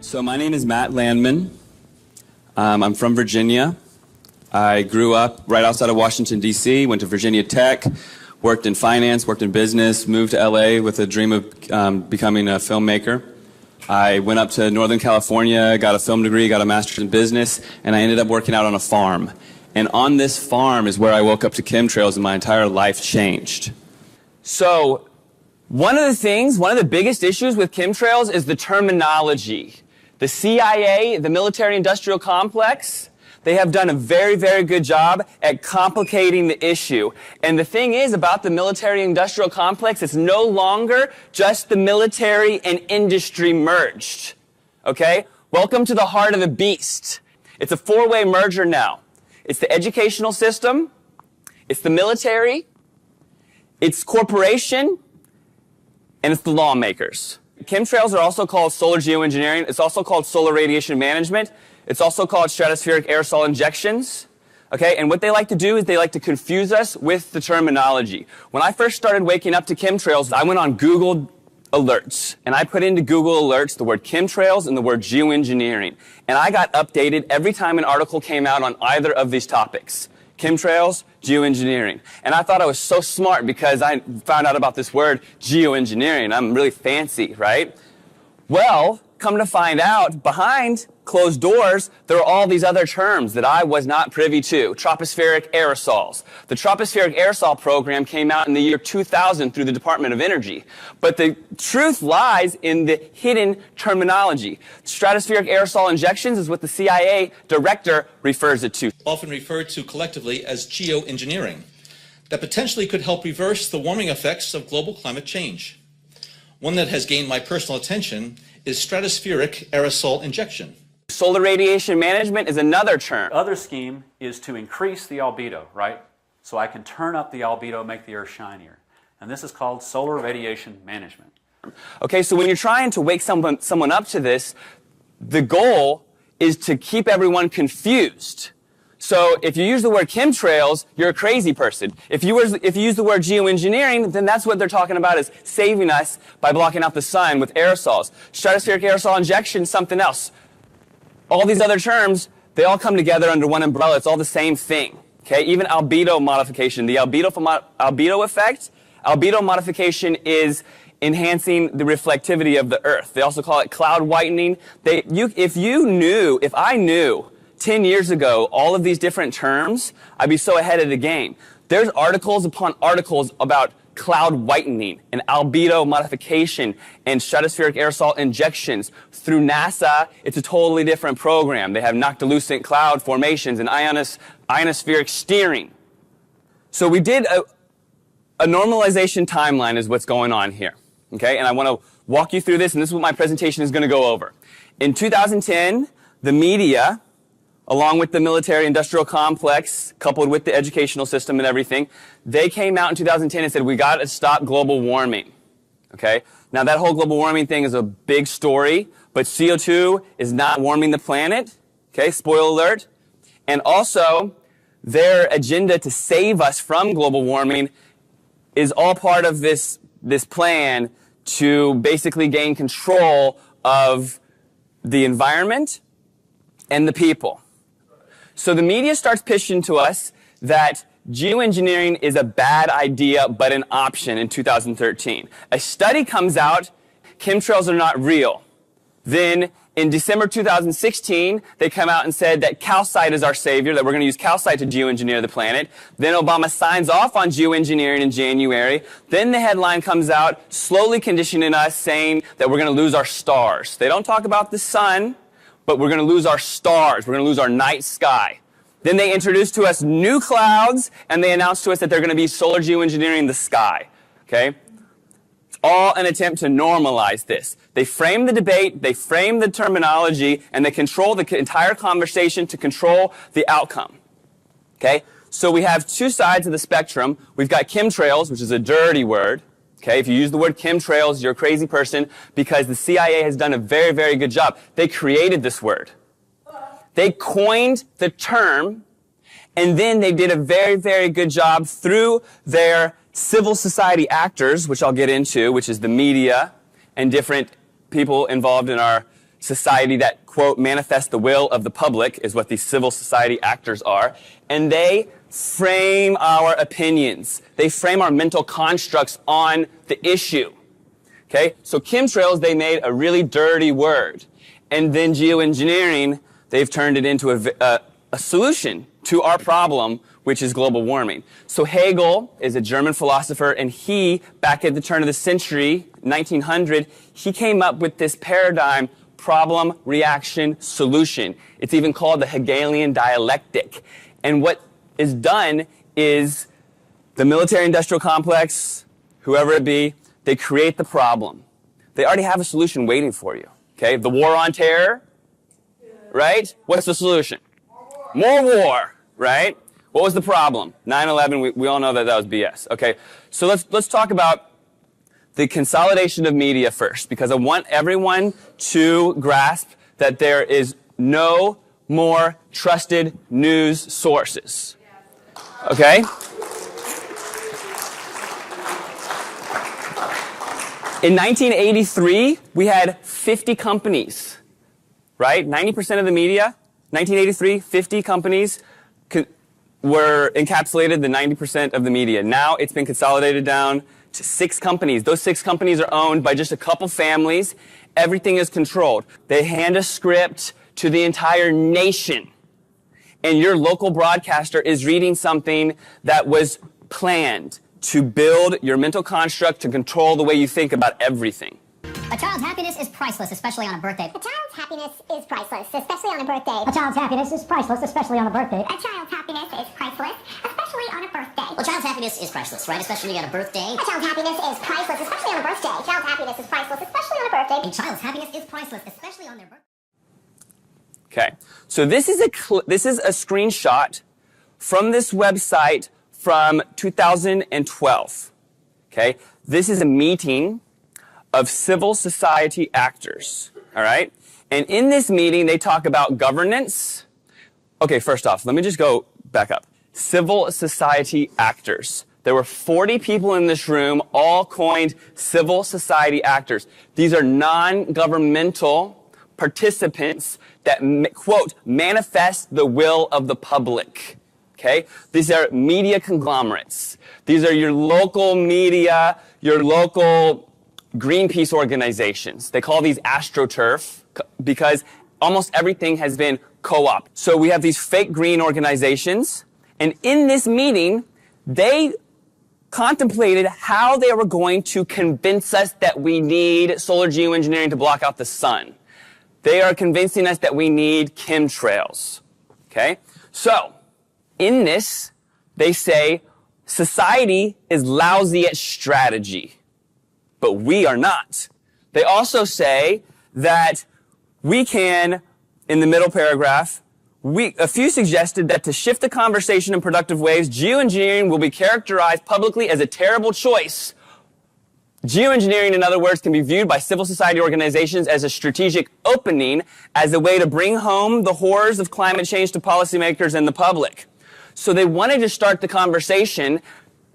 So my name is Matt Landman. I'm from Virginia. I grew up right outside of Washington, D.C., went to Virginia Tech, worked in finance, worked in business, moved to L.A. with a dream of becoming a filmmaker. I went up to Northern California, got a film degree, got a master's in business, and I ended up working out on a farm. And on this farm is where I woke up to chemtrails and my entire life changed. So one of the biggest issues with chemtrails is the terminology. The CIA, the military-industrial complex, they have done a very, very good job at complicating the issue. And the thing is about the military-industrial complex, it's no longer just the military and industry merged. Okay? Welcome to the heart of the beast. It's a four-way merger now. It's the educational system, it's the military, it's corporation, and it's the lawmakers. Chemtrails are also called solar geoengineering. It's also called solar radiation management. It's also called stratospheric aerosol injections. Okay, and what they like to do is they like to confuse us with the terminology. When I first started waking up to chemtrails, I went on Google Alerts, and I put into Google Alerts the word chemtrails and the word geoengineering. And I got updated every time an article came out on either of these topics. Chemtrails, geoengineering. And I thought I was so smart because I found out about this word geoengineering. I'm really fancy, right? Well, come to find out, behind closed doors, there are all these other terms that I was not privy to. Tropospheric aerosols. The tropospheric aerosol program came out in the year 2000 through the Department of Energy. But the truth lies in the hidden terminology. Stratospheric aerosol injections is what the CIA director refers it to. Often referred to collectively as geoengineering, that potentially could help reverse the warming effects of global climate change. One that has gained my personal attention is stratospheric aerosol injection. Solar radiation management is another term. The other scheme is to increase the albedo, right? So I can turn up the albedo, make the Earth shinier. And this is called solar radiation management. Okay, so when you're trying to wake someone up to this, the goal is to keep everyone confused. So if you use the word chemtrails, you're a crazy person. If you use the word geoengineering, then that's what they're talking about, is saving us by blocking out the sun with aerosols. Stratospheric aerosol injection, something else. All these other terms, they all come together under one umbrella. It's all the same thing. Okay, even albedo modification, the albedo effect. Albedo modification is enhancing the reflectivity of the Earth. They also call it cloud whitening. If I knew 10 years ago all of these different terms, I'd be so ahead of the game. There's articles upon articles about cloud whitening and albedo modification and stratospheric aerosol injections. Through NASA, it's a totally different program. They have noctilucent cloud formations and ionospheric steering. So we did a normalization timeline is what's going on here. Okay, and I want to walk you through this, and this is what my presentation is going to go over. In 2010, the media, along with the military-industrial complex, coupled with the educational system and everything, they came out in 2010 and said, we got to stop global warming. Okay? Now, that whole global warming thing is a big story, but CO2 is not warming the planet. Okay? Spoiler alert. And also, their agenda to save us from global warming is all part of this plan to basically gain control of the environment and the people. So the media starts pitching to us that geoengineering is a bad idea, but an option in 2013. A study comes out, chemtrails are not real. Then in December 2016, they come out and said that calcite is our savior, that we're going to use calcite to geoengineer the planet. Then Obama signs off on geoengineering in January. Then the headline comes out, slowly conditioning us, saying that we're going to lose our stars. They don't talk about the sun, but we're going to lose our stars. We're going to lose our night sky. Then they introduce to us new clouds, and they announce to us that they're going to be solar geoengineering the sky. Okay? It's all an attempt to normalize this. They frame the debate, they frame the terminology, and they control the entire conversation to control the outcome. Okay? So we have two sides of the spectrum. We've got chemtrails, which is a dirty word. Okay, if you use the word chemtrails, you're a crazy person, because the CIA has done a very, very good job. They created this word. They coined the term, and then they did a very, very good job through their civil society actors, which I'll get into, which is the media and different people involved in our society that, quote, manifests the will of the public, is what these civil society actors are, and they frame our opinions. They frame our mental constructs on the issue. Okay? So chemtrails, they made a really dirty word. And then geoengineering, they've turned it into a solution to our problem, which is global warming. So Hegel is a German philosopher, and he, back at the turn of the century, 1900, he came up with this paradigm, problem, reaction, solution. It's even called the Hegelian dialectic. And what is done is the military-industrial complex, whoever it be, they create the problem. They already have a solution waiting for you. Okay? The war on terror, right? What's the solution? More war, right? What was the problem? 9/11, we all know that was BS. Okay, so let's talk about the consolidation of media first, because I want everyone to grasp that there is no more trusted news sources. Okay? In 1983, we had 50 companies, right? 90% of the media, 1983, 50 companies were encapsulated the 90% of the media. Now it's been consolidated down to 6 companies. Those 6 companies are owned by just a couple families. Everything is controlled. They hand a script to the entire nation. And your local broadcaster is reading something that was planned to build your mental construct to control the way you think about everything. A child's happiness is priceless, especially on a birthday. A child's happiness is priceless, especially on a birthday. A child's happiness is priceless, especially on a birthday. A child's happiness is priceless, especially on a birthday. Well, a child's happiness is priceless, right? Especially on a birthday. A child's happiness is priceless, especially on a birthday. A child's happiness is priceless, especially on a birthday. A child's happiness is priceless, especially on their birthday. Okay, so this is a screenshot from this website from 2012. Okay, this is a meeting of civil society actors. All right, and in this meeting they talk about governance. Okay, first off, let me just go back up. Civil society actors. There were 40 people in this room, all coined civil society actors. These are non-governmental participants that, quote, manifest the will of the public. Okay? These are media conglomerates. These are your local media, your local Greenpeace organizations. They call these AstroTurf because almost everything has been co-opted. So we have these fake green organizations, and in this meeting, they contemplated how they were going to convince us that we need solar geoengineering to block out the sun. They are convincing us that we need chemtrails. Okay? So, in this, they say society is lousy at strategy, but we are not. They also say that we can, in the middle paragraph, a few suggested that to shift the conversation in productive ways, geoengineering will be characterized publicly as a terrible choice. Geoengineering, in other words, can be viewed by civil society organizations as a strategic opening, as a way to bring home the horrors of climate change to policymakers and the public. So they wanted to start the conversation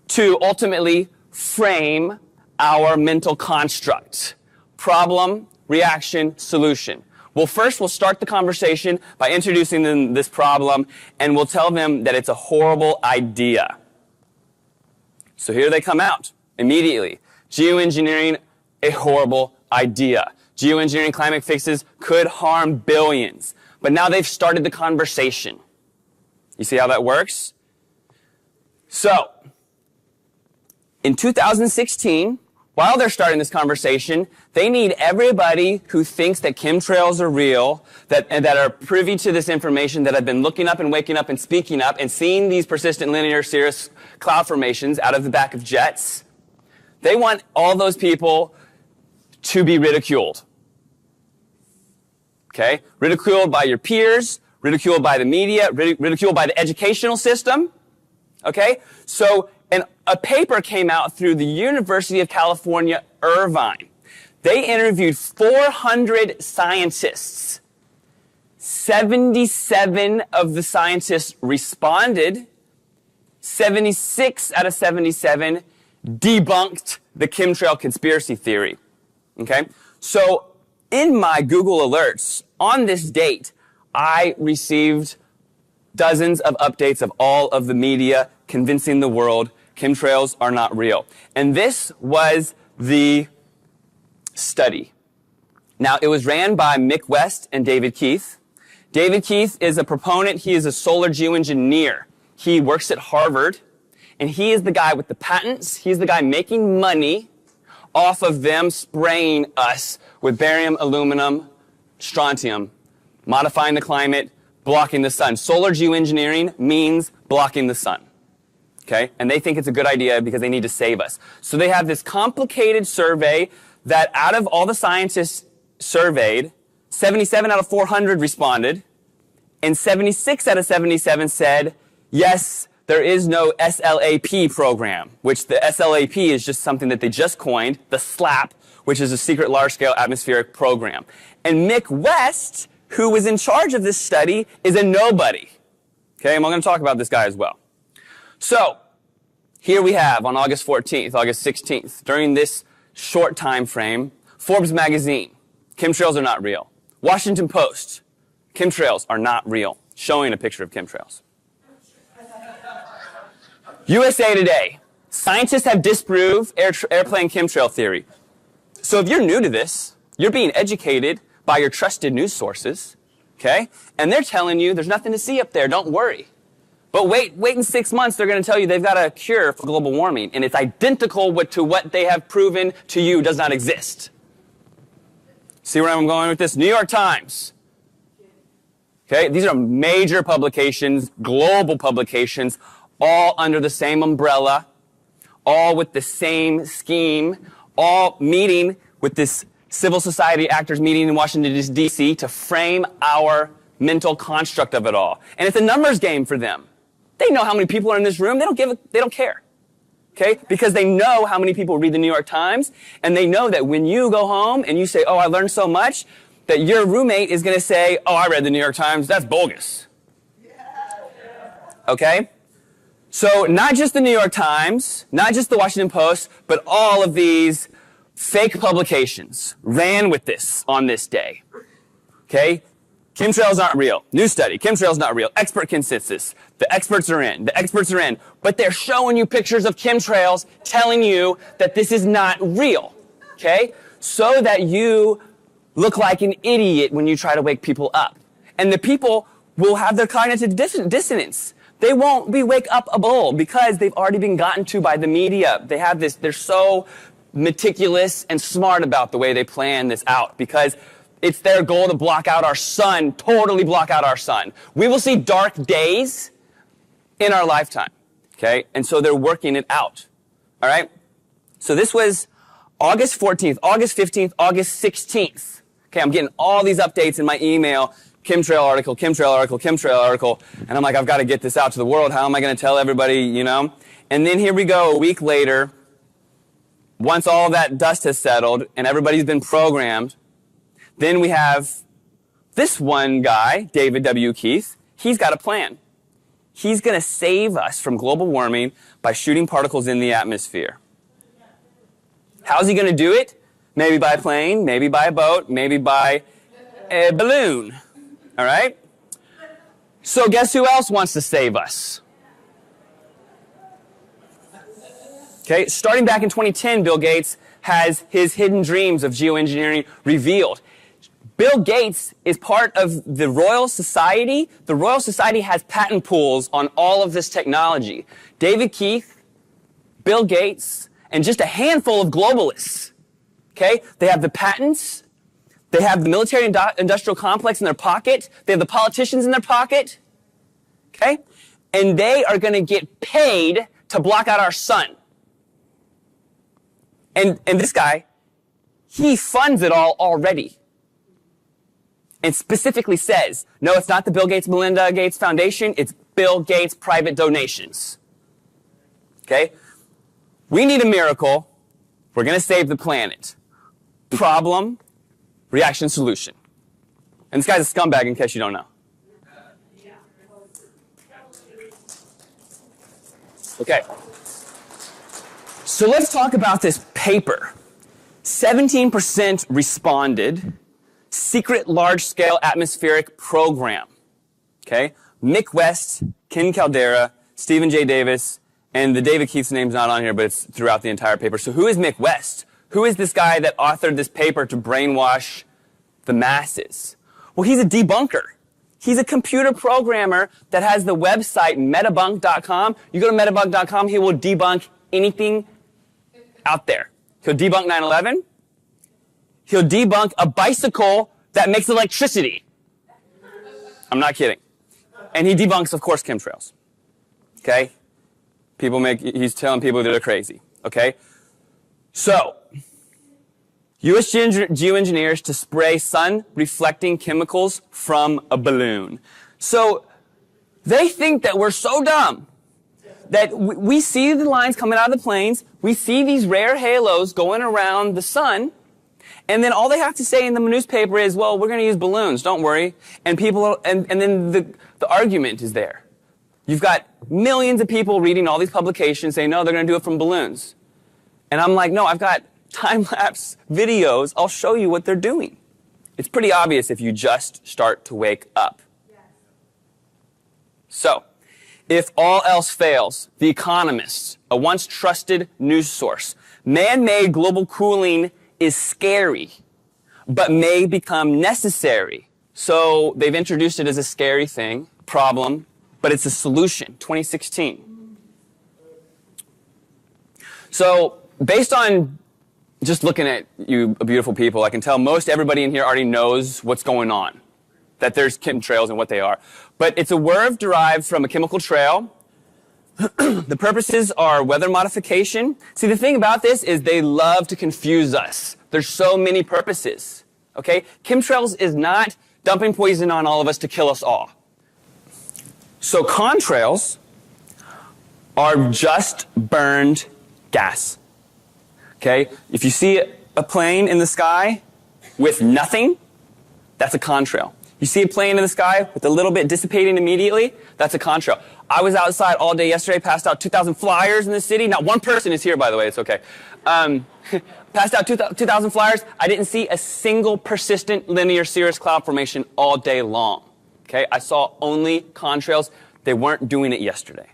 to ultimately frame our mental construct. Problem, reaction, solution. Well, first we'll start the conversation by introducing them this problem, and we'll tell them that it's a horrible idea. So here they come out immediately. Geoengineering, a horrible idea. Geoengineering climate fixes could harm billions. But now they've started the conversation. You see how that works? So, in 2016, while they're starting this conversation, they need everybody who thinks that chemtrails are real, that are privy to this information, that have been looking up and waking up and speaking up and seeing these persistent linear cirrus cloud formations out of the back of jets. They want all those people to be ridiculed. Okay? Ridiculed by your peers, ridiculed by the media, ridiculed by the educational system. Okay? So, a paper came out through the University of California, Irvine. They interviewed 400 scientists. 77 of the scientists responded. 76 out of 77 debunked the chemtrail conspiracy theory. Okay? So, in my Google alerts on this date, I received dozens of updates of all of the media convincing the world chemtrails are not real. And this was the study. Now, it was ran by Mick West and David Keith. David Keith is a proponent. He is a solar geoengineer. He works at Harvard, and he is the guy with the patents. He's the guy making money off of them spraying us with barium, aluminum, strontium, modifying the climate, blocking the sun. Solar geoengineering means blocking the sun. Okay? And they think it's a good idea because they need to save us. So they have this complicated survey that out of all the scientists surveyed, 77 out of 400 responded, and 76 out of 77 said, yes, there is no SLAP program, which the SLAP is just something that they just coined, the SLAP, which is a secret large-scale atmospheric program. And Mick West, who was in charge of this study, is a nobody. Okay, and I'm going to talk about this guy as well. So, here we have on August 14th, August 16th, during this short time frame, Forbes magazine, chemtrails are not real. Washington Post, chemtrails are not real, showing a picture of chemtrails. USA Today, scientists have disproved airplane chemtrail theory. So if you're new to this, you're being educated by your trusted news sources, okay? And they're telling you there's nothing to see up there, don't worry. But wait in 6 months, they're going to tell you they've got a cure for global warming, and it's identical to what they have proven to you does not exist. See where I'm going with this? New York Times. Okay, these are major publications, global publications, all under the same umbrella, all with the same scheme, all meeting with this civil society actors meeting in Washington, D.C. to frame our mental construct of it all. And it's a numbers game for them. They know how many people are in this room. They don't care. Okay? Because they know how many people read the New York Times, and they know that when you go home and you say, oh, I learned so much, that your roommate is going to say, oh, I read the New York Times. That's bogus. Okay? So not just the New York Times, not just the Washington Post, but all of these fake publications ran with this on this day. Okay? Chemtrails aren't real. New study. Chemtrails not real. Expert consensus. The experts are in. The experts are in. But they're showing you pictures of chemtrails telling you that this is not real. Okay? So that you look like an idiot when you try to wake people up. And the people will have their cognitive dissonance. They won't be wake upable because they've already been gotten to by the media. They have this, they're so meticulous and smart about the way they plan this out because it's their goal to block out our sun, totally block out our sun. We will see dark days in our lifetime, okay? And so they're working it out, all right? So this was August 14th, August 15th, August 16th. Okay, I'm getting all these updates in my email, chemtrail article, chemtrail article, chemtrail article, and I'm like, I've got to get this out to the world. How am I going to tell everybody, you know? And then here we go, a week later, once all that dust has settled and everybody's been programmed, then we have this one guy, David W. Keith. He's got a plan. He's going to save us from global warming by shooting particles in the atmosphere. How's he going to do it? Maybe by a plane, maybe by a boat, maybe by a balloon. All right? So guess who else wants to save us? Okay, starting back in 2010, Bill Gates has his hidden dreams of geoengineering revealed. Bill Gates is part of the Royal Society. The Royal Society has patent pools on all of this technology. David Keith, Bill Gates, and just a handful of globalists. Okay? They have the patents. They have the military industrial complex in their pocket. They have the politicians in their pocket. Okay? And they are going to get paid to block out our sun. And this guy, he funds it all already. And specifically says, no, it's not the Bill Gates Melinda Gates Foundation, it's Bill Gates private donations. Okay? We need a miracle. We're going to save the planet. Problem, reaction, solution. And this guy's a scumbag in case you don't know. Okay. So let's talk about this paper. 17% responded secret large-scale atmospheric program. Okay? Mick West, Ken Caldera, Stephen J. Davis, and the David Keith's name's not on here, but it's throughout the entire paper. So who is Mick West? Who is this guy that authored this paper to brainwash the masses? Well, he's a debunker. He's a computer programmer that has the website metabunk.com. You go to metabunk.com, he will debunk anything out there. He'll debunk 9/11. He'll debunk a bicycle that makes electricity. I'm not kidding. And he debunks, of course, chemtrails. Okay? He's telling people that they're crazy. Okay? So, U.S. geoengineers to spray sun-reflecting chemicals from a balloon. So, they think that we're so dumb that we see the lines coming out of the planes, we see these rare halos going around the sun, and then all they have to say in the newspaper is, well, we're going to use balloons, don't worry. And then the argument is there. You've got millions of people reading all these publications saying, no, they're going to do it from balloons. And I'm like, no, I've got time-lapse videos. I'll show you what they're doing. It's pretty obvious if you just start to wake up. Yes. So, if all else fails, The Economist, a once trusted news source, man-made global cooling is scary, but may become necessary. So they've introduced it as a scary thing, problem, but it's a solution, 2016. So based on just looking at you beautiful people, I can tell most everybody in here already knows what's going on, that there's chemtrails and what they are. But it's a word derived from a chemical trail. The purposes are weather modification. See, the thing about this is they love to confuse us. There's so many purposes. Okay? Chemtrails is not dumping poison on all of us to kill us all. So contrails are just burned gas. Okay? If you see a plane in the sky with nothing, that's a contrail. You see a plane in the sky with a little bit dissipating immediately, that's a contrail. I was outside all day yesterday, passed out 2,000 flyers in the city. Not one person is here, by the way, it's okay. Passed out 2,000 flyers. I didn't see a single persistent linear cirrus cloud formation all day long. Okay, I saw only contrails. They weren't doing it yesterday.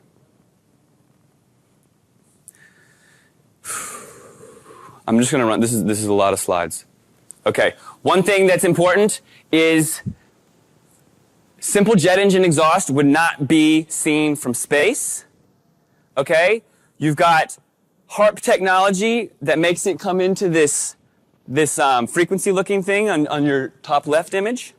I'm just going to run. This is a lot of slides. Okay, one thing that's important is simple jet engine exhaust would not be seen from space. Okay, you've got HARP technology that makes it come into this frequency-looking thing on your top left image.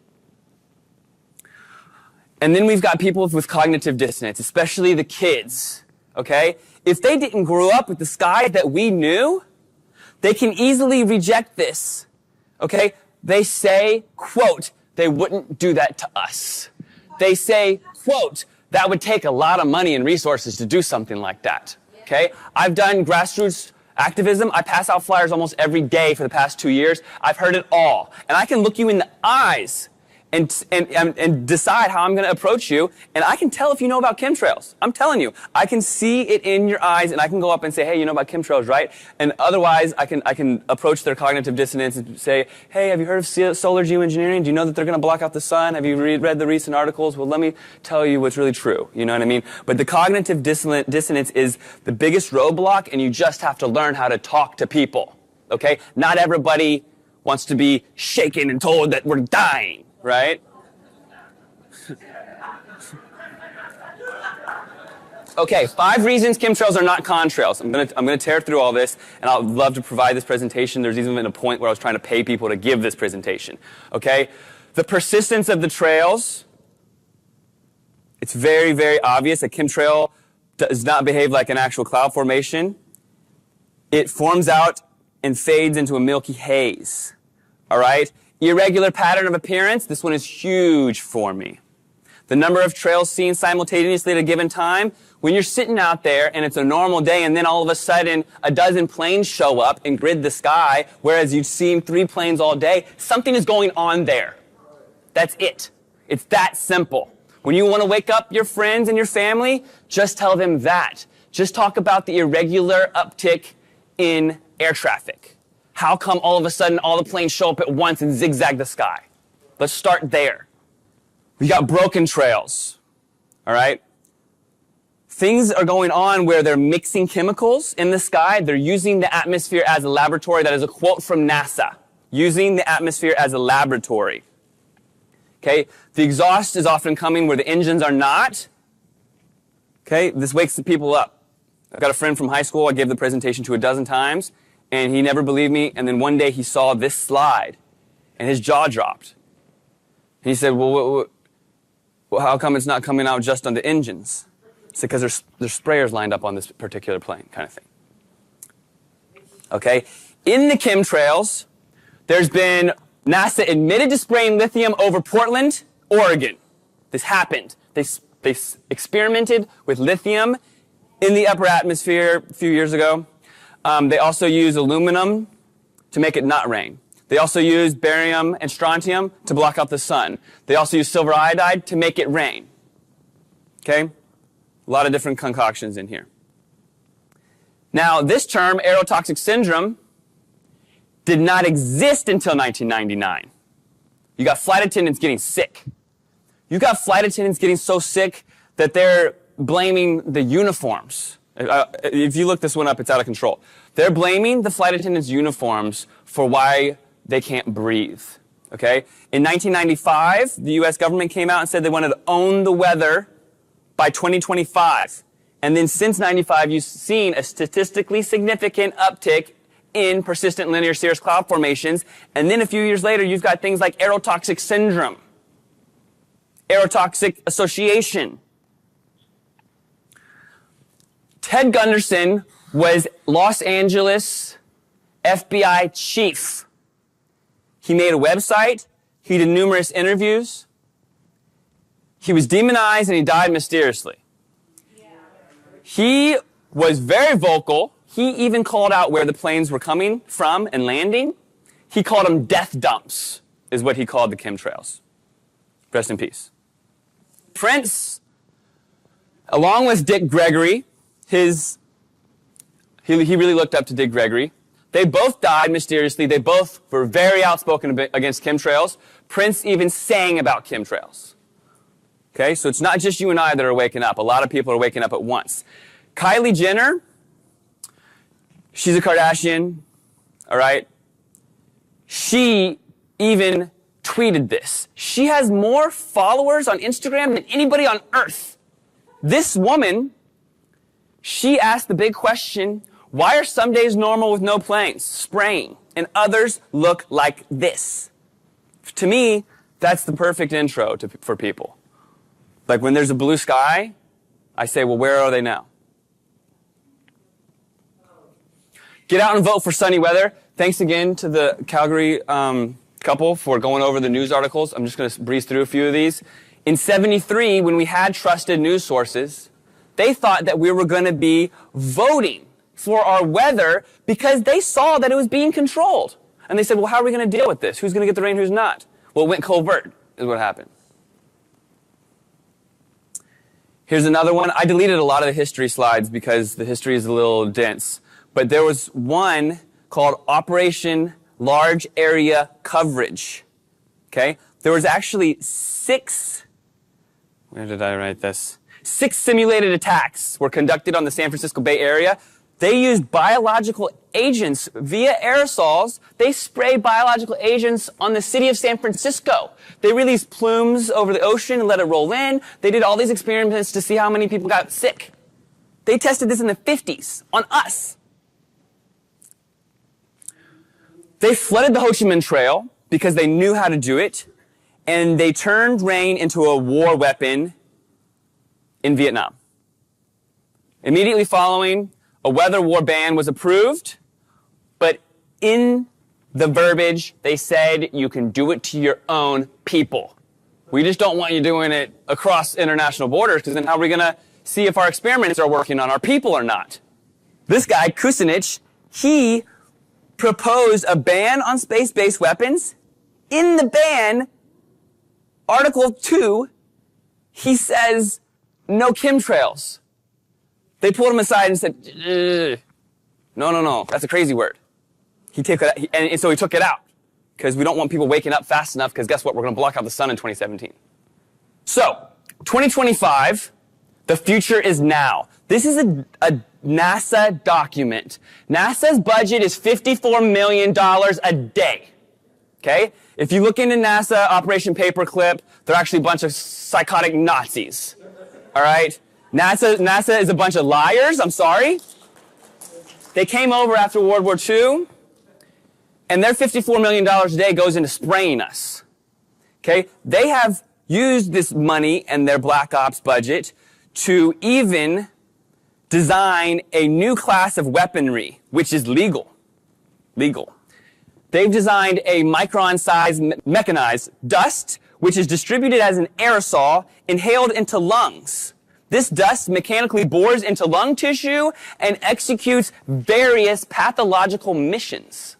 And then we've got people with cognitive dissonance, especially the kids. Okay, if they didn't grow up with the sky that we knew, they can easily reject this. Okay, they say, quote, they wouldn't do that to us. They say, quote, that would take a lot of money and resources to do something like that. Okay? I've done grassroots activism. I pass out flyers almost every day for the past 2 years. I've heard it all. And I can look you in the eyes and decide how I'm going to approach you. And I can tell if you know about chemtrails. I'm telling you. I can see it in your eyes, and I can go up and say, hey, you know about chemtrails, right? And otherwise, I can approach their cognitive dissonance and say, hey, have you heard of solar geoengineering? Do you know that they're going to block out the sun? Have you read the recent articles? Well, let me tell you what's really true. You know what I mean? But the cognitive dissonance is the biggest roadblock, and you just have to learn how to talk to people. Okay? Not everybody wants to be shaken and told that we're dying. Right? Okay, 5 reasons chemtrails are not contrails. I'm gonna tear through all this, and I'd love to provide this presentation. There's even been a point where I was trying to pay people to give this presentation. Okay? The persistence of the trails. It's very, very obvious that chemtrail does not behave like an actual cloud formation. It forms out and fades into a milky haze. All right? Irregular pattern of appearance. This one is huge for me. The number of trails seen simultaneously at a given time. When you're sitting out there and it's a normal day and then all of a sudden a dozen planes show up and grid the sky, whereas you've seen 3 planes all day, something is going on there. That's it. It's that simple. When you want to wake up your friends and your family, just tell them that. Just talk about the irregular uptick in air traffic. How come all of a sudden all the planes show up at once and zigzag the sky? Let's start there. We got broken trails, all right? Things are going on where they're mixing chemicals in the sky. They're using the atmosphere as a laboratory. That is a quote from NASA. Using the atmosphere as a laboratory. Okay? The exhaust is often coming where the engines are not. Okay? This wakes the people up. I've got a friend from high school I gave the presentation to 12 times, and he never believed me, and then one day he saw this slide, and his jaw dropped. And he said, well, how come it's not coming out just on the engines? It's because there's sprayers lined up on this particular plane, kind of thing. Okay? In the chemtrails, there's been NASA admitted to spraying lithium over Portland, Oregon. This happened. They experimented with lithium in the upper atmosphere a few years ago. They also use aluminum to make it not rain. They also use barium and strontium to block out the sun. They also use silver iodide to make it rain. Okay? A lot of different concoctions in here. Now, this term, aerotoxic syndrome, did not exist until 1999. You got flight attendants getting sick. You got flight attendants getting so sick that they're blaming the uniforms. If you look this one up, it's out of control. They're blaming the flight attendants' uniforms for why they can't breathe. Okay? In 1995, the U.S. government came out and said they wanted to own the weather by 2025. And then since 95, you've seen a statistically significant uptick in persistent linear cirrus cloud formations. And then a few years later, you've got things like aerotoxic syndrome, aerotoxic association. Ted Gunderson was Los Angeles FBI chief. He made a website. He did numerous interviews. He was demonized and he died mysteriously. He was very vocal. He even called out where the planes were coming from and landing. He called them death dumps, is what he called the chemtrails. Rest in peace. Prince, along with Dick Gregory, he really looked up to Dick Gregory. They both died mysteriously. They both were very outspoken against chemtrails. Prince even sang about chemtrails. Okay, so it's not just you and I that are waking up. A lot of people are waking up at once. Kylie Jenner, she's a Kardashian, all right? She even tweeted this. She has more followers on Instagram than anybody on earth. This woman, she asked the big question, why are some days normal with no planes, spraying, and others look like this? To me, that's the perfect intro for people. Like when there's a blue sky, I say, well, where are they now? Get out and vote for sunny weather. Thanks again to the Calgary couple for going over the news articles. I'm just going to breeze through a few of these. In '73, when we had trusted news sources, they thought that we were going to be voting for our weather because they saw that it was being controlled. And they said, well, how are we going to deal with this? Who's going to get the rain, who's not? Well, it went covert, is what happened. Here's another one. I deleted a lot of the history slides because the history is a little dense. But there was one called Operation Large Area Coverage. Okay? There was actually 6 simulated attacks were conducted on the San Francisco Bay Area. They used biological agents via aerosols. They sprayed biological agents on the city of San Francisco. They released plumes over the ocean and let it roll in. They did all these experiments to see how many people got sick. They tested this in the 50s on us. They flooded the Ho Chi Minh Trail because they knew how to do it, and they turned rain into a war weapon in Vietnam. Immediately following, a weather war ban was approved, but in the verbiage, they said you can do it to your own people. We just don't want you doing it across international borders, because then how are we going to see if our experiments are working on our people or not? This guy, Kucinich, he proposed a ban on space-based weapons. In the ban, Article 2, he says, no chemtrails. They pulled him aside and said, no, that's a crazy word. And so he took it out. because we don't want people waking up fast enough, because guess what? We're going to block out the sun in 2017. So, 2025, the future is now. This is a NASA document. NASA's budget is $54 million a day. Okay? If you look into NASA, Operation Paperclip, they're actually a bunch of psychotic Nazis. All right? NASA is a bunch of liars. I'm sorry. They came over after World War II, and their $54 million a day goes into spraying us. Okay? They have used this money and their Black Ops budget to even design a new class of weaponry, which is legal. Legal. They've designed a micron-sized mechanized dust, which is distributed as an aerosol inhaled into lungs. This dust mechanically bores into lung tissue and executes various pathological missions.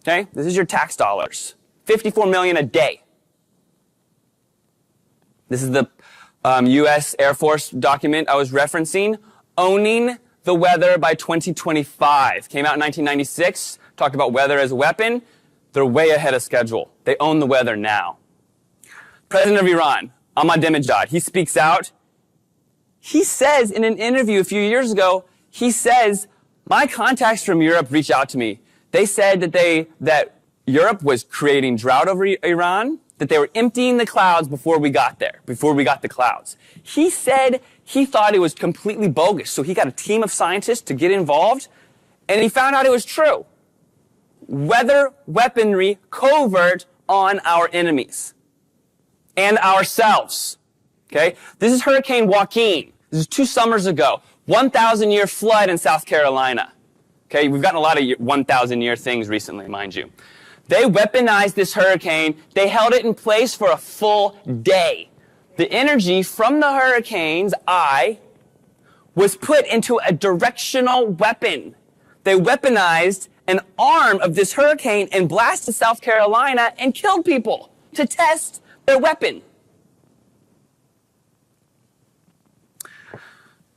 Okay? This is your tax dollars. $54 million a day. This is the U.S. Air Force document I was referencing. Owning the weather by 2025. Came out in 1996. Talked about weather as a weapon. They're way ahead of schedule. They own the weather now. President of Iran, Ahmadinejad, he speaks out. He says in an interview a few years ago, he says, my contacts from Europe reached out to me. They said that Europe was creating drought over Iran, that they were emptying the clouds before we got there, before we got the clouds. He said he thought it was completely bogus, so he got a team of scientists to get involved, and he found out it was true. Weather weaponry covert on our enemies and ourselves. Okay? This is Hurricane Joaquin. This is 2 summers ago. 1,000-year flood in South Carolina. Okay? We've gotten a lot of 1,000-year things recently, mind you. They weaponized this hurricane. They held it in place for a full day. The energy from the hurricane's eye was put into a directional weapon. They weaponized an arm of this hurricane and blasted South Carolina and killed people to test their weapon.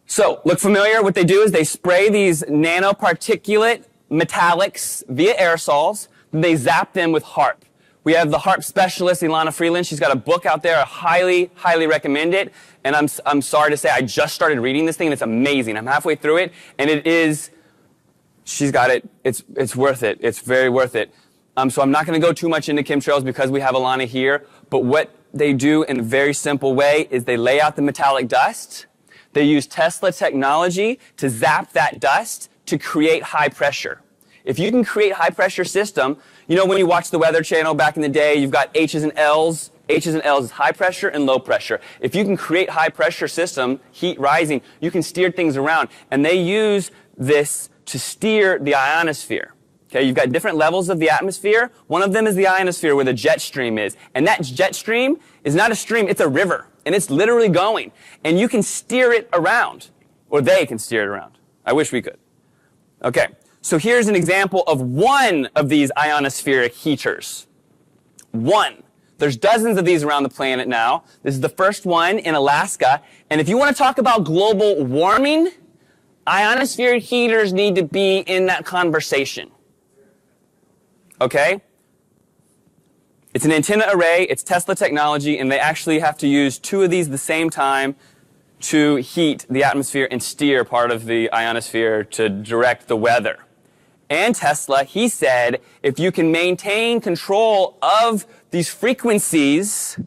So, look familiar? What they do is they spray these nanoparticulate metallics via aerosols. They zap them with HARP. We have the HARP specialist, Ilana Freeland. She's got a book out there. I highly, highly recommend it. And I'm sorry to say, I just started reading this thing, and it's amazing. I'm halfway through it, and it is, she's got it. It's worth it. It's very worth it. So I'm not going to go too much into chemtrails because we have Ilana here. But what they do in a very simple way is they lay out the metallic dust. They use Tesla technology to zap that dust to create high pressure. If you can create high pressure system, you know when you watch the Weather Channel back in the day, you've got H's and L's. H's and L's is high pressure and low pressure. If you can create high pressure system, heat rising, you can steer things around. And they use this to steer the ionosphere. Okay, you've got different levels of the atmosphere. One of them is the ionosphere where the jet stream is. And that jet stream is not a stream, it's a river. And it's literally going. And you can steer it around. Or they can steer it around. I wish we could. Okay. So here's an example of one of these ionospheric heaters. One. There's dozens of these around the planet now. This is the first one in Alaska. And if you want to talk about global warming, ionospheric heaters need to be in that conversation. Okay? It's an antenna array. It's Tesla technology. And they actually have to use 2 of these at the same time to heat the atmosphere and steer part of the ionosphere to direct the weather. And Tesla, he said, if you can maintain control of these frequencies,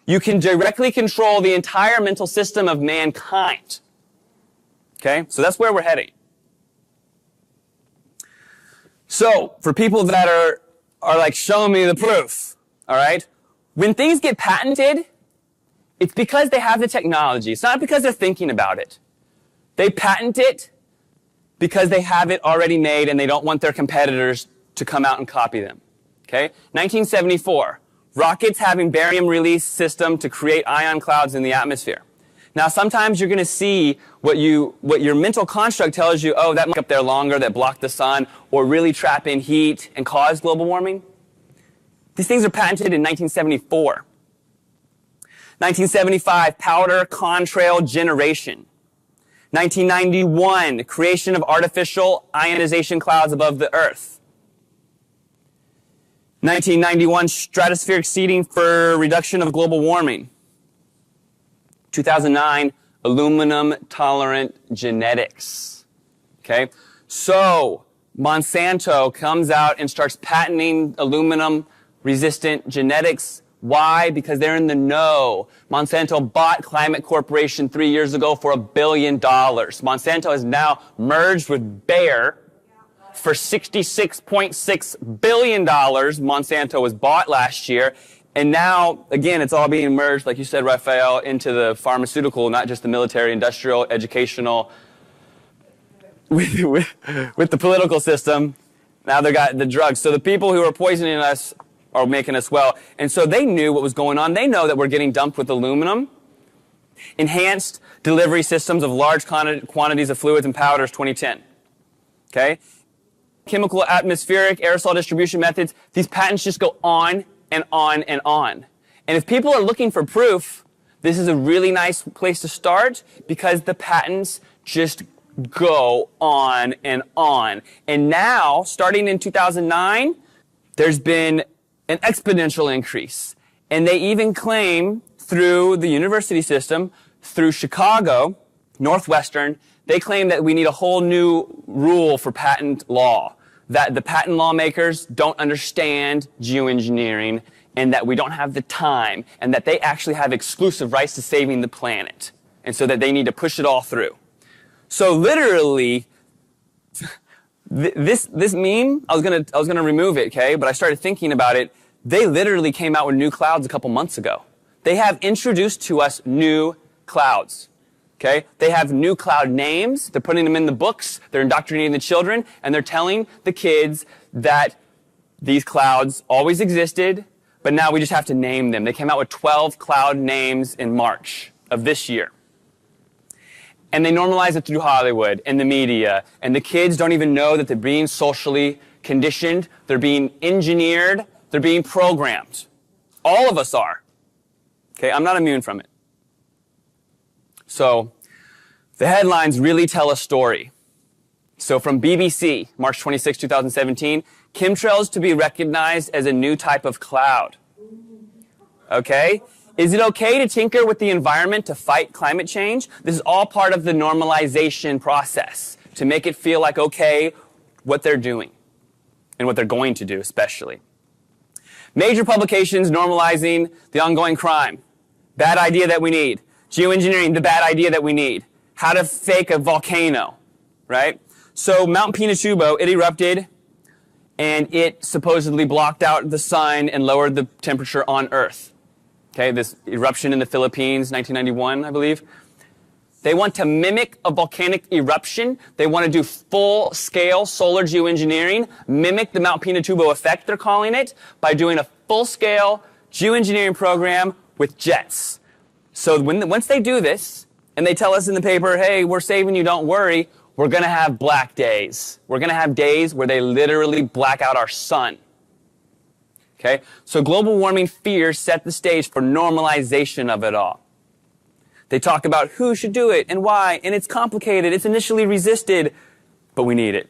you can directly control the entire mental system of mankind. Okay? So that's where we're heading. So, for people that are like, show me the proof, all right? When things get patented, it's because they have the technology. It's not because they're thinking about it. They patent it because they have it already made and they don't want their competitors to come out and copy them. Okay? 1974, rockets having barium release system to create ion clouds in the atmosphere. Now, sometimes you're going to see what your mental construct tells you, oh, that might be up there longer, that block the sun, or really trap in heat and cause global warming. These things are patented in 1974. 1975, powder contrail generation. 1991, creation of artificial ionization clouds above the Earth. 1991, stratospheric seeding for reduction of global warming. 2009, aluminum-tolerant genetics. Okay? So, Monsanto comes out and starts patenting aluminum-resistant genetics. Why? Because they're in the know. Monsanto bought Climate Corporation 3 years ago for $1 billion. Monsanto has now merged with Bayer for $66.6 billion. Monsanto was bought last year. And now, again, it's all being merged, like you said, Raphael, into the pharmaceutical, not just the military, industrial, educational, with the political system. Now they got the drugs. So the people who are poisoning us are making us well. And so they knew what was going on. They know that we're getting dumped with aluminum. Enhanced delivery systems of large quantities of fluids and powders, 2010. Okay? Chemical atmospheric aerosol distribution methods. These patents just go on and on and on. And if people are looking for proof, this is a really nice place to start because the patents just go on and on. And now, starting in 2009, there's been an exponential increase. And they even claim through the university system, through Chicago, Northwestern, they claim that we need a whole new rule for patent law, that the patent lawmakers don't understand geoengineering and that we don't have the time and that they actually have exclusive rights to saving the planet. And so that they need to push it all through. So literally, this meme, I was gonna remove it, okay? But I started thinking about it. They literally came out with new clouds a couple months ago. They have introduced to us new clouds, okay? They have new cloud names. They're putting them in the books. They're indoctrinating the children, and they're telling the kids that these clouds always existed, but now we just have to name them. They came out with 12 cloud names in March of this year. And they normalize it through Hollywood and the media. And the kids don't even know that they're being socially conditioned. They're being engineered. They're being programmed. All of us are. Okay, I'm not immune from it. So, the headlines really tell a story. So from BBC, March 26, 2017, chemtrails to be recognized as a new type of cloud. Okay? Is it okay to tinker with the environment to fight climate change? This is all part of the normalization process to make it feel like okay what they're doing and what they're going to do especially. Major publications normalizing the ongoing crime. Bad idea that we need. Geoengineering, the bad idea that we need. How to fake a volcano, right? So Mount Pinatubo, it erupted and it supposedly blocked out the sun and lowered the temperature on Earth. Okay, this eruption in the Philippines, 1991, I believe. They want to mimic a volcanic eruption. They want to do full-scale solar geoengineering, mimic the Mount Pinatubo effect, they're calling it, by doing a full-scale geoengineering program with jets. So once they do this, and they tell us in the paper, hey, we're saving you, don't worry, we're going to have black days. We're going to have days where they literally black out our sun. Okay? So global warming fears set the stage for normalization of it all. They talk about who should do it and why, and it's complicated, it's initially resisted, but we need it.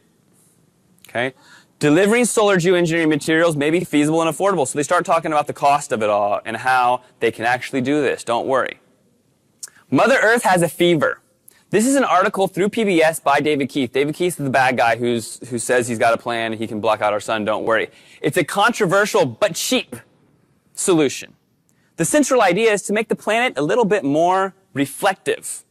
Okay? Delivering solar geoengineering materials may be feasible and affordable, so they start talking about the cost of it all and how they can actually do this, don't worry. Mother Earth has a fever. This is an article through PBS by David Keith. David Keith is the bad guy who says he's got a plan and he can block out our sun, don't worry. It's a controversial but cheap solution. The central idea is to make the planet a little bit more reflective.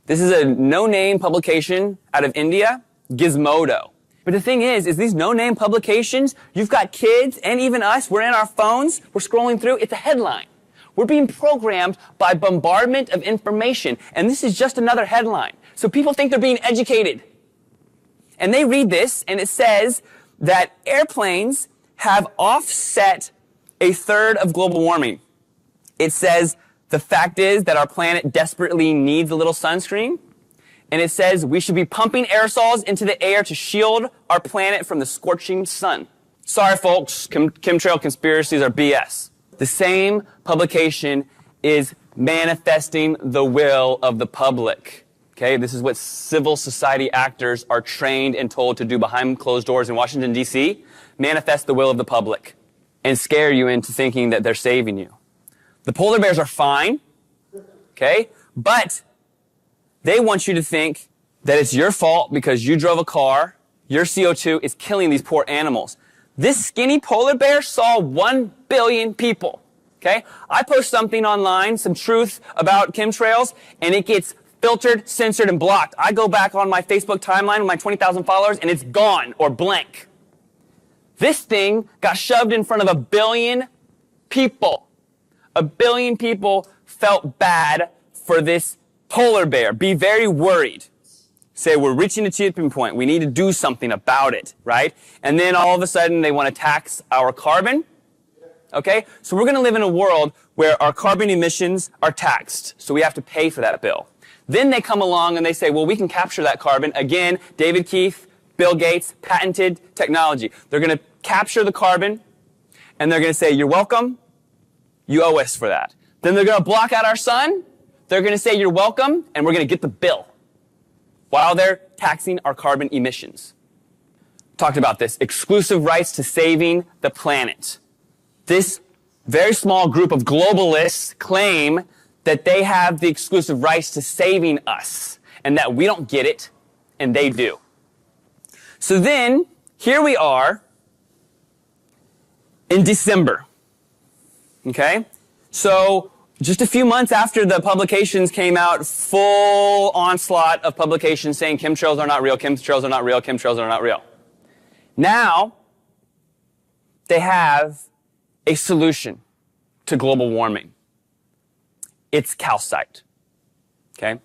This is a no-name publication out of India, Gizmodo. But the thing is these no-name publications, you've got kids and even us, we're in our phones, we're scrolling through, it's a headline. We're being programmed by bombardment of information, and this is just another headline. So people think they're being educated. And they read this, and it says that airplanes have offset a third of global warming. It says the fact is that our planet desperately needs a little sunscreen, and it says we should be pumping aerosols into the air to shield our planet from the scorching sun. Sorry, folks, chemtrail conspiracies are BS. The same publication is manifesting the will of the public. Okay, this is what civil society actors are trained and told to do behind closed doors in Washington, D.C. Manifest the will of the public and scare you into thinking that they're saving you. The polar bears are fine, okay, but they want you to think that it's your fault because you drove a car, your CO2 is killing these poor animals. This skinny polar bear saw 1 billion people, okay? I post something online, some truth about chemtrails, and it gets filtered, censored, and blocked. I go back on my Facebook timeline with my 20,000 followers, and it's gone or blank. This thing got shoved in front of 1 billion people. 1 billion people felt bad for this polar bear. Be very worried. Say, we're reaching a tipping point. We need to do something about it, right? And then all of a sudden, they want to tax our carbon. Okay? So we're going to live in a world where our carbon emissions are taxed. So we have to pay for that bill. Then they come along and they say, well, we can capture that carbon. Again, David Keith, Bill Gates, patented technology. They're going to capture the carbon, and they're going to say, you're welcome. You owe us for that. Then they're going to block out our sun. They're going to say, you're welcome, and we're going to get the bill while they're taxing our carbon emissions. Talked about this. Exclusive rights to saving the planet. This very small group of globalists claim that they have the exclusive rights to saving us and that we don't get it and they do. So then, here we are in December. Okay? So, just a few months after the publications came out, full onslaught of publications saying chemtrails are not real, chemtrails are not real, chemtrails are not real. Now, they have a solution to global warming. It's calcite. Okay?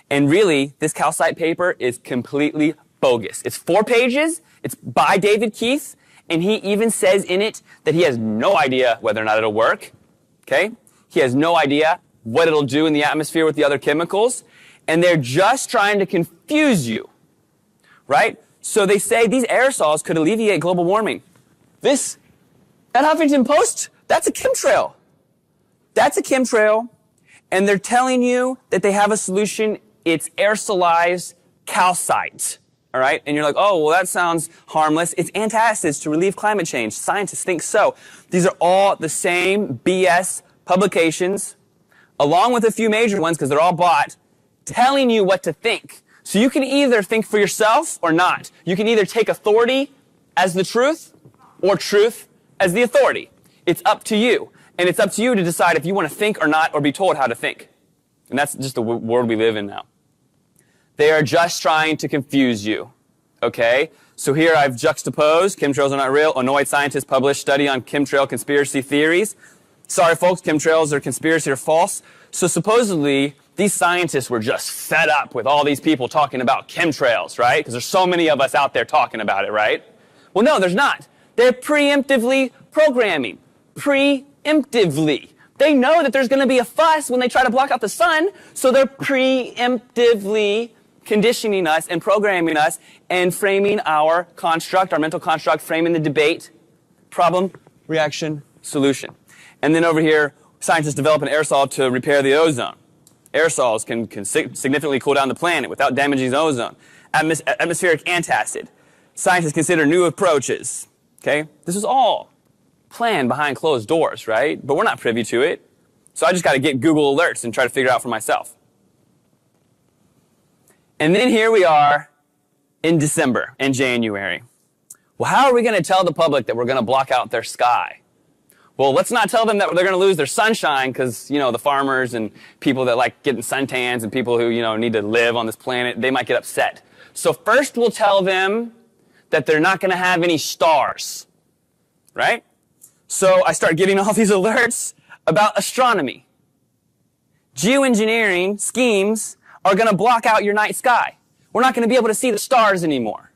And really, this calcite paper is completely bogus. It's 4 pages. It's by David Keith. And he even says in it that he has no idea whether or not it'll work. Okay? He has no idea what it'll do in the atmosphere with the other chemicals. And they're just trying to confuse you. Right? So they say these aerosols could alleviate global warming. That Huffington Post, that's a chemtrail. That's a chemtrail. And they're telling you that they have a solution. It's aerosolized calcite. All right? And you're like, oh, well, that sounds harmless. It's antacids to relieve climate change. Scientists think so. These are all the same BS publications, along with a few major ones, because they're all bought, telling you what to think. So you can either think for yourself or not. You can either take authority as the truth or truth as the authority. It's up to you. And it's up to you to decide if you want to think or not, or be told how to think. And that's just the world we live in now. They are just trying to confuse you. Okay? So here I've juxtaposed, chemtrails are not real. Annoyed scientists published study on chemtrail conspiracy theories. Sorry folks, chemtrails are conspiracy or false. So supposedly, these scientists were just fed up with all these people talking about chemtrails, right? Because there's so many of us out there talking about it, right? Well, no, there's not. They're preemptively programming. Preemptively. They know that there's going to be a fuss when they try to block out the sun, so they're preemptively conditioning us and programming us and framing our construct, our mental construct, framing the debate, problem, reaction, solution. And then over here, scientists develop an aerosol to repair the ozone. Aerosols can significantly cool down the planet without damaging the ozone. Atmospheric antacid. Scientists consider new approaches. Okay? This is all planned behind closed doors, right? But we're not privy to it. So I just got to get Google alerts and try to figure it out for myself. And then here we are in December and January. Well, how are we going to tell the public that we're going to block out their sky? Well, let's not tell them that they're going to lose their sunshine because, the farmers and people that like getting suntans and people who, need to live on this planet, they might get upset. So first we'll tell them that they're not going to have any stars, right? So I start getting all these alerts about astronomy. Geoengineering schemes are going to block out your night sky. We're not going to be able to see the stars anymore.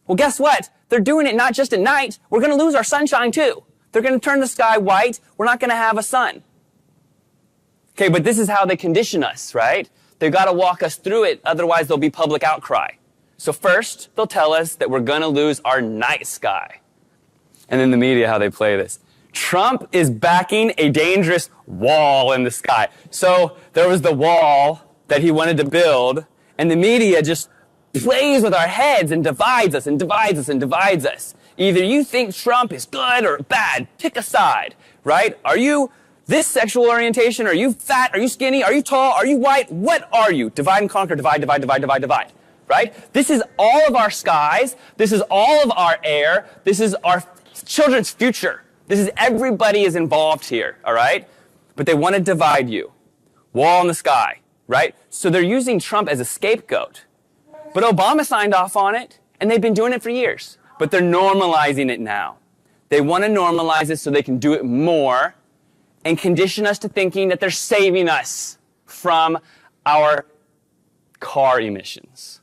Well, guess what? They're doing it not just at night. We're going to lose our sunshine too. They're going to turn the sky white. We're not going to have a sun. Okay, but this is how they condition us, right? They've got to walk us through it. Otherwise, there'll be public outcry. So first, they'll tell us that we're going to lose our night sky. And then the media, how they play this. Trump is backing a dangerous wall in the sky. So there was the wall that he wanted to build, And the media just plays with our heads and divides us and divides us and divides us. Either you think Trump is good or bad. Pick a side, right? Are you this sexual orientation? Are you fat? Are you skinny? Are you tall? Are you white? What are you? Divide and conquer, divide, divide, divide, divide, divide, right? This is all of our skies. This is all of our air. This is our children's future. This is everybody is involved here, all right? But they want to divide you. Wall in the sky, right? So they're using Trump as a scapegoat. But Obama signed off on it, and they've been doing it for years. But they're normalizing it now. They want to normalize it so they can do it more and condition us to thinking that they're saving us from our car emissions.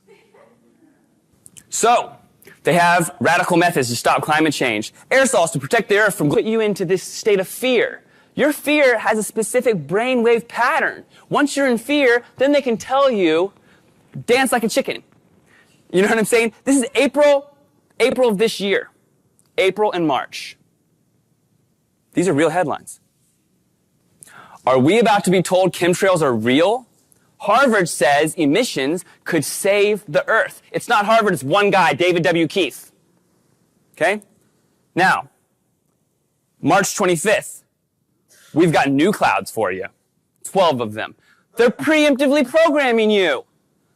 So, they have radical methods to stop climate change. Aerosols to protect the earth from put you into this state of fear. Your fear has a specific brainwave pattern. Once you're in fear, then they can tell you, dance like a chicken. You know what I'm saying? This is April of this year. April and March. These are real headlines. Are we about to be told chemtrails are real? Harvard says emissions could save the earth. It's not Harvard, it's one guy, David W. Keith. Okay? Now, March 25th, we've got new clouds for you. 12 of them. They're preemptively programming you.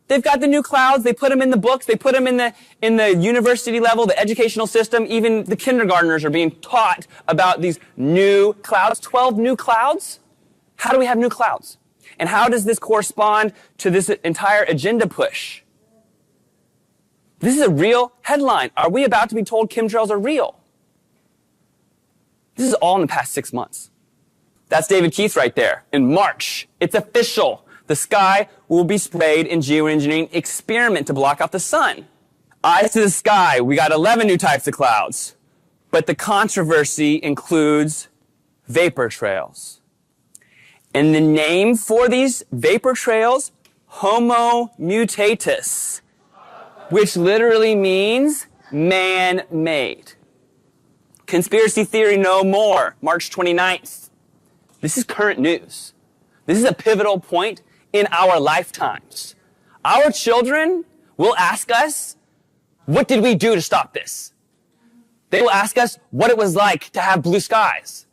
They've got the new clouds, they put them in the books, they put them in the university level, the educational system, even the kindergartners are being taught about these new clouds. 12 new clouds? How do we have new clouds? And how does this correspond to this entire agenda push? This is a real headline. Are we about to be told chemtrails are real? This is all in the past 6 months. That's David Keith right there. In March, it's official. The sky will be sprayed in geoengineering experiment to block out the sun. Eyes to the sky, we got 11 new types of clouds. But the controversy includes vapor trails. And the name for these vapor trails, Homo mutatus, which literally means man-made. Conspiracy theory no more, March 29th. This is current news. This is a pivotal point in our lifetimes. Our children will ask us, what did we do to stop this? They will ask us what it was like to have blue skies.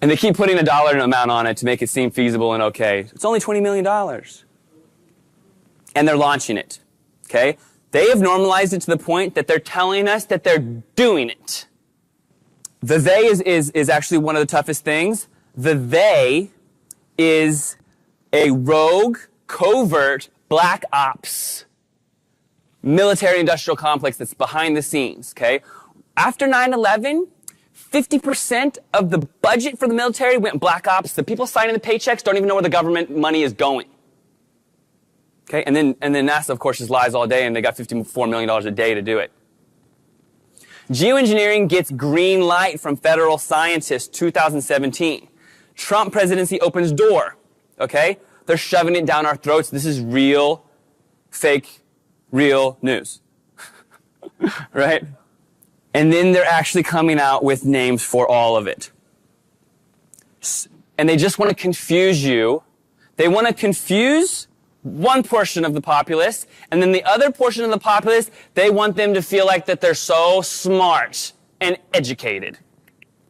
And they keep putting a dollar amount on it to make it seem feasible and okay. It's only $20 million. And they're launching it. Okay? They have normalized it to the point that they're telling us that they're doing it. The they is actually one of the toughest things. The they is a rogue, covert, black ops military-industrial complex that's behind the scenes, okay? After 9/11, 50% of the budget for the military went black ops. The people signing the paychecks don't even know where the government money is going. Okay? And then NASA, of course, just lies all day, and they got $54 million a day to do it. Geoengineering gets green light from federal scientists 2017. Trump presidency opens door. Okay? They're shoving it down our throats. This is real, fake, real news. Right? And then they're actually coming out with names for all of it. And they just want to confuse you. They want to confuse one portion of the populace, and then the other portion of the populace, they want them to feel like that they're so smart and educated.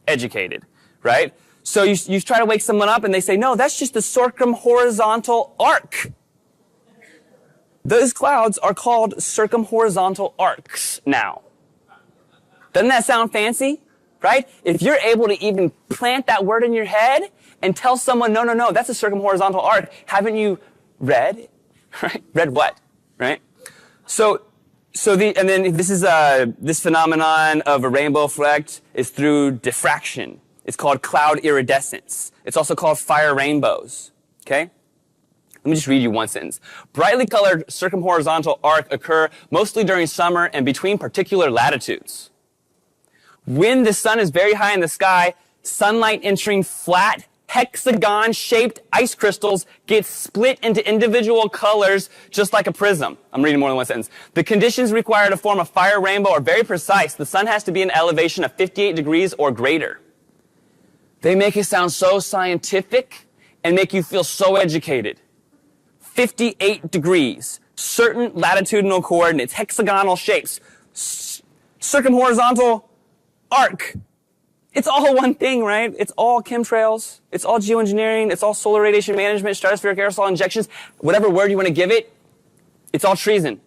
Educated, right? So you try to wake someone up and they say, no, that's just the circumhorizontal arc. Those clouds are called circumhorizontal arcs now. Doesn't that sound fancy? Right? If you're able to even plant that word in your head and tell someone, no, that's a circumhorizontal arc, haven't you read? Right? Read what? Right? And then this is, this phenomenon of a rainbow effect is through diffraction. It's called cloud iridescence. It's also called fire rainbows. Okay? Let me just read you one sentence. Brightly colored circumhorizontal arc occur mostly during summer and between particular latitudes. When the sun is very high in the sky, sunlight entering flat, hexagon-shaped ice crystals get split into individual colors just like a prism. I'm reading more than one sentence. The conditions required to form a fire rainbow are very precise. The sun has to be an elevation of 58 degrees or greater. They make it sound so scientific and make you feel so educated. 58 degrees. certain latitudinal coordinates, hexagonal shapes, circumhorizontal arc. It's all one thing, right? It's all chemtrails. It's all geoengineering. It's all solar radiation management, stratospheric aerosol injections, whatever word you want to give it. It's all treason.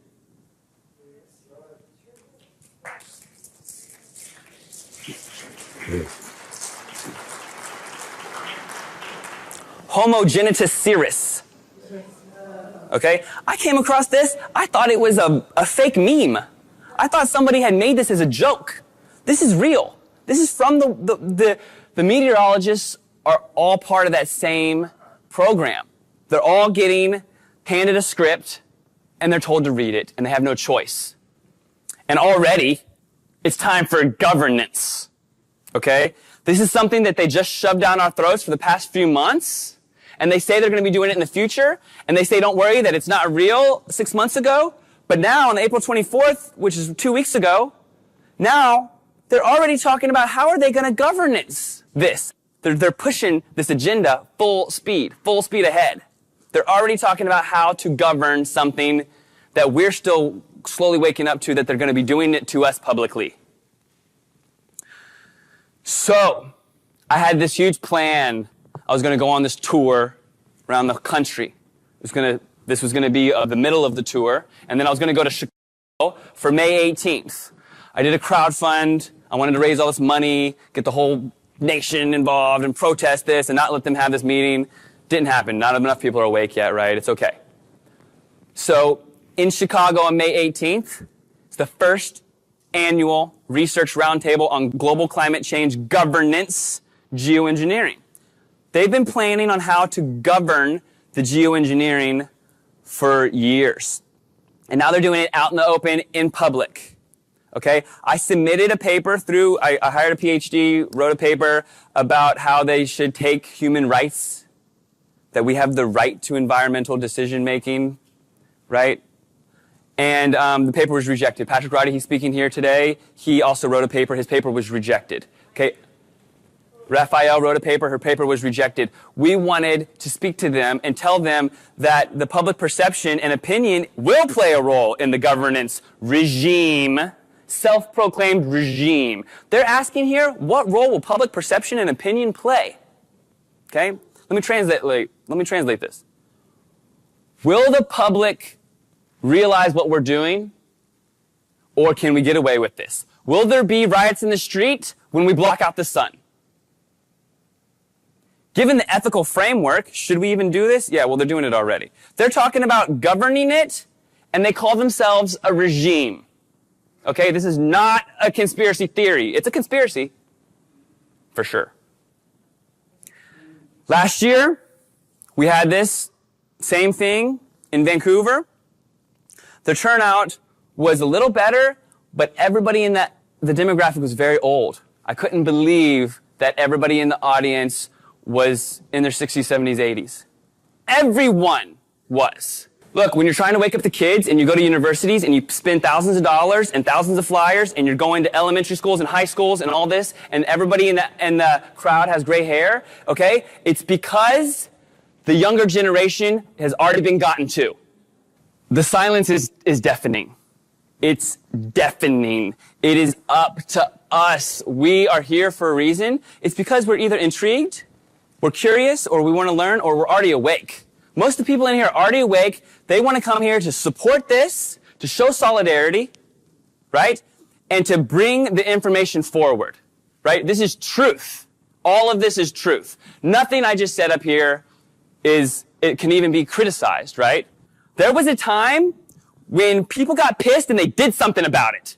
Homogenitus cirrus. Okay? I came across this. I thought it was a fake meme. I thought somebody had made this as a joke. This is real. This is from the meteorologists are all part of that same program. They're all getting handed a script and they're told to read it and they have no choice. And already it's time for governance. Okay? This is something that they just shoved down our throats for the past few months. And they say they're going to be doing it in the future. And they say, don't worry, that it's not real 6 months ago. But now on April 24th, which is 2 weeks ago, now they're already talking about how are they going to governance this. They're pushing this agenda full speed ahead. They're already talking about how to govern something that we're still slowly waking up to, that they're going to be doing it to us publicly. So, I had this huge plan. I was going to go on this tour around the country. This was going to be the middle of the tour, and then I was going to go to Chicago for May 18th. I did a crowdfund. I wanted to raise all this money, get the whole nation involved, and protest this, and not let them have this meeting. Didn't happen. Not enough people are awake yet, right? It's okay. So, in Chicago on May 18th, it's the first annual research roundtable on global climate change governance geoengineering. They've been planning on how to govern the geoengineering for years. And now they're doing it out in the open, in public. Okay? I submitted a paper I hired a PhD, wrote a paper about how they should take human rights, that we have the right to environmental decision making, right? And the paper was rejected. Patrick Roddy, he's speaking here today. He also wrote a paper. His paper was rejected. Okay? Raphael wrote a paper. Her paper was rejected. We wanted to speak to them and tell them that the public perception and opinion will play a role in the governance regime, self-proclaimed regime. They're asking here, what role will public perception and opinion play? Okay? Let me translate this. Will the public realize what we're doing? Or can we get away with this? Will there be riots in the street when we block out the sun? Given the ethical framework, should we even do this? Yeah, well, they're doing it already. They're talking about governing it, and they call themselves a regime. Okay, this is not a conspiracy theory. It's a conspiracy, for sure. Last year, we had this same thing in Vancouver. The turnout was a little better, but everybody in the demographic was very old. I couldn't believe that everybody in the audience was in their 60s, 70s, 80s. Everyone was. Look, when you're trying to wake up the kids and you go to universities and you spend thousands of dollars and thousands of flyers and you're going to elementary schools and high schools and all this, and everybody in the crowd has gray hair, okay? It's because the younger generation has already been gotten to. The silence is deafening. It's deafening. It is up to us. We are here for a reason. It's because we're either intrigued, we're curious, or we want to learn, or we're already awake. Most of the people in here are already awake. They want to come here to support this, to show solidarity, right? And to bring the information forward, right? This is truth. All of this is truth. Nothing I just said up here it can even be criticized, right? There was a time when people got pissed and they did something about it,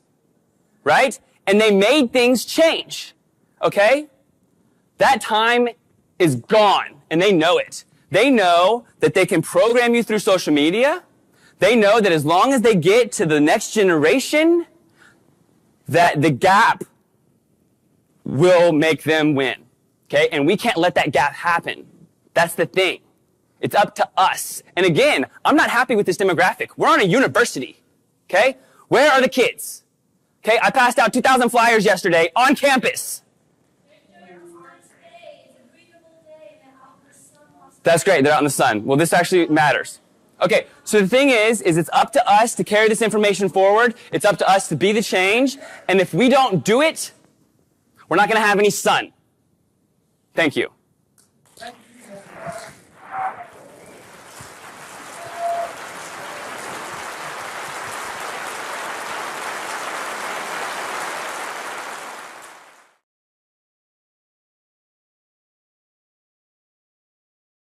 right? And they made things change, okay? That time is gone, and they know it. They know that they can program you through social media. They know that as long as they get to the next generation, that the gap will make them win, okay? And we can't let that gap happen. That's the thing. It's up to us. And again, I'm not happy with this demographic. We're on a university, okay? Where are the kids? Okay, I passed out 2,000 flyers yesterday on campus. That's great, they're out in the sun. Well, this actually matters. Okay, so the thing is it's up to us to carry this information forward. It's up to us to be the change. And if we don't do it, we're not going to have any sun. Thank you.